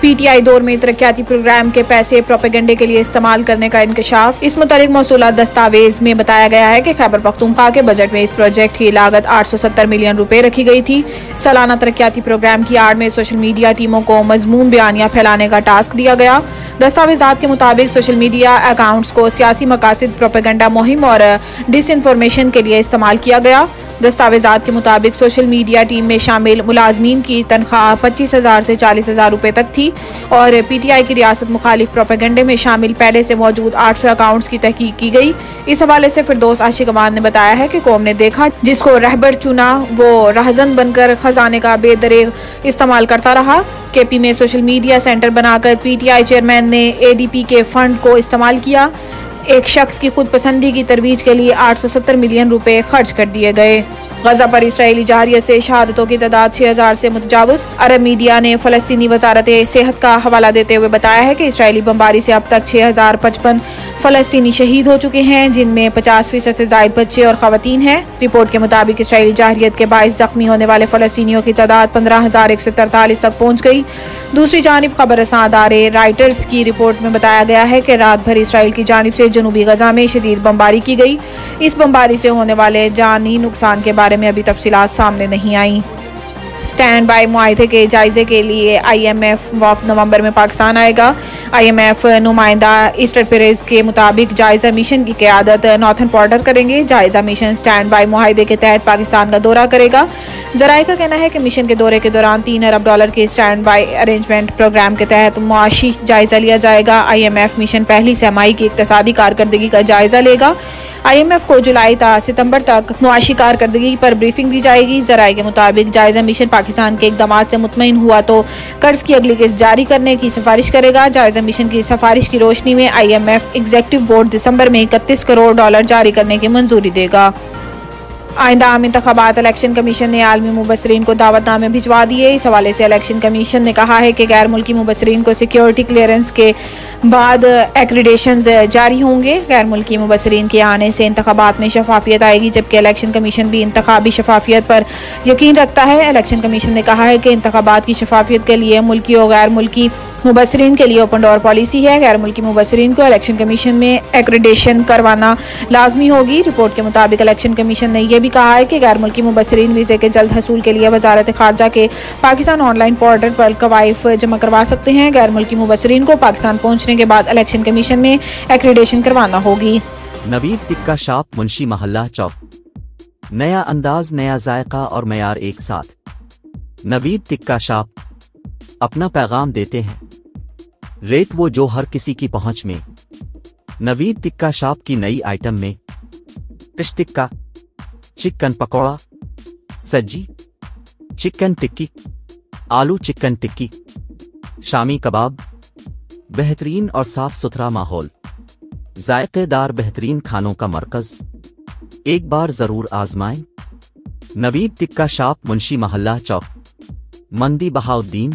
P T I دور میں ترقیاتی پروگرام کے پیسے پروپیگنڈے کے لیے استعمال کرنے کا انکشاف۔ اس متعلق موصولہ دستاویز میں بتایا گیا ہے کہ خیبر پختونخوا کے بجٹ میں اس پروجیکٹ کی لاگت 870 ملین روپے رکھی گئی تھی۔ سالانہ ترقیاتی پروگرام کی آڑ میں سوشل میڈیا ٹیموں کو مضمون بیانیہ پھیلانے کا ٹاسک دیا گیا۔ دستاویزات کے مطابق سوشل میڈیا اکاؤنٹس کو سیاسی مقاصد، پروپیگنڈا مہم اور ڈس انفارمیشن کے لیے استعمال کیا گیا۔ دستاویزات کے مطابق سوشل میڈیا ٹیم میں شامل ملازمین کی تنخواہ 25,000 سے 40,000 روپے تک تھی اور پی ٹی آئی کی ریاست مخالف پروپیگنڈے میں شامل پہلے سے موجود 800 اکاؤنٹس کی تحقیق کی گئی۔ اس حوالے سے فردوس عاشق امان نے بتایا ہے کہ قوم نے دیکھا جس کو رہبر چنا وہ رہزن بن کر خزانے کا بے دریغ استعمال کرتا رہا۔ کے پی میں سوشل میڈیا سینٹر بنا کر پی ٹی آئی چیئرمین نے اے ڈی پی کے فنڈ کو استعمال کیا۔ ایک شخص کی خود پسندی کی ترویج کے لیے 870 ملین روپے خرچ کر دیے گئے۔ غزہ پر اسرائیلی جارحیت سے شہادتوں کی تعداد 6,000 سے متجاوز۔ عرب میڈیا نے فلسطینی وزارت صحت کا حوالہ دیتے ہوئے بتایا ہے کہ اسرائیلی بمباری سے اب تک 6,055 فلسطینی شہید ہو چکے ہیں، جن میں 50% سے زائد بچے اور خواتین ہیں۔ رپورٹ کے مطابق اسرائیلی جارحیت کے باعث زخمی ہونے والے فلسطینیوں کی تعداد 15,143 تک پہنچ گئی۔ دوسری جانب خبر رساں ادارے رائٹرز کی رپورٹ میں بتایا گیا ہے کہ رات بھر اسرائیل کی جانب سے جنوبی غزہ میں شدید بمباری کی گئی۔ اس بمباری سے ہونے والے جانی نقصان کے بارے میں ابھی تفصیلات سامنے نہیں آئیں۔ سٹینڈ بائی معاہدے کے جائزے کے لیے آئی ایم ایف وفد نومبر میں پاکستان آئے گا۔ آئی ایم ایف نمائندہ ایسٹر پیریز کے مطابق جائزہ مشن کی قیادت نارتھن پورٹر کریں گے۔ جائزہ مشن سٹینڈ بائی معاہدے کے تحت پاکستان کا دورہ کرے گا۔ ذرائع کا کہنا ہے کہ مشن کے دورے کے دوران $3 ارب کے سٹینڈ بائی ارینجمنٹ پروگرام کے تحت معاشی جائزہ لیا جائے گا۔ آئی ایم ایف مشن پہلی سہ-ماہی کی اقتصادی کارکردگی کا جائزہ لے گا۔ آئی ایم ایف کو جولائی تا ستمبر تک معاشی کارکردگی پر بریفنگ دی جائے گی۔ ذرائع کے مطابق جائزہ مشن پاکستان کے اقدامات سے مطمئن ہوا تو قرض کی اگلی قسط جاری کرنے کی سفارش کرے گا۔ جائزہ مشن کی سفارش کی روشنی میں I M F executive board دسمبر میں $31 کروڑ جاری کرنے کی منظوری دے گا۔ آئندہ عام انتخابات الیکشن کمیشن نے عالمی مبصرین کو دعوت نامے بھجوا دیے۔ اس حوالے سے الیکشن کمیشن نے کہا ہے کہ غیر ملکی مبصرین کو سیکیورٹی کلیئرنس کے بعد ایکریڈیشنز جاری ہوں گے۔ غیر ملکی مبصرین کے آنے سے انتخابات میں شفافیت آئے گی، جبکہ الیکشن کمیشن بھی انتخابی شفافیت پر یقین رکھتا ہے۔ الیکشن کمیشن نے کہا ہے کہ انتخابات کی شفافیت کے لیے ملکی اور غیر ملکی مبصرین کے لیے اوپن ڈور پالیسی ہے۔ غیر ملکی مبصرین کو الیکشن کمیشن میں ایکریڈیشن کروانا لازمی ہوگی۔ رپورٹ کے مطابق الیکشن کمیشن نے یہ بھی کہا ہے کہ غیر ملکی مبصرین ویزے کے جلد حصول کے لیے وزارت خارجہ کے پاکستان آن لائن پورٹل پر کوائف جمع کروا سکتے ہیں۔ غیر ملکی مبصرین کو پاکستان پہنچنے کے بعد الیکشن کمیشن میں ایکریڈیشن کروانا ہوگی۔ نوید ٹکا شاپ، منشی محلہ چوک۔ نیا انداز، نیا ذائقہ اور معیار ایک ساتھ۔ نوید ٹکا شاپ اپنا پیغام دیتے ہیں، ریٹ وہ جو ہر کسی کی پہنچ میں۔ نوید ٹکا شاپ کی نئی آئٹم میں فش ٹکا، چکن پکوڑا، سجی چکن ٹکی، آلو چکن ٹکی، شامی کباب، بہترین اور صاف ستھرا ماحول، ذائقے دار بہترین کھانوں کا مرکز، ایک بار ضرور آزمائیں۔ نوید ٹکا شاپ، منشی محلہ چوک، مندی بہاؤدین۔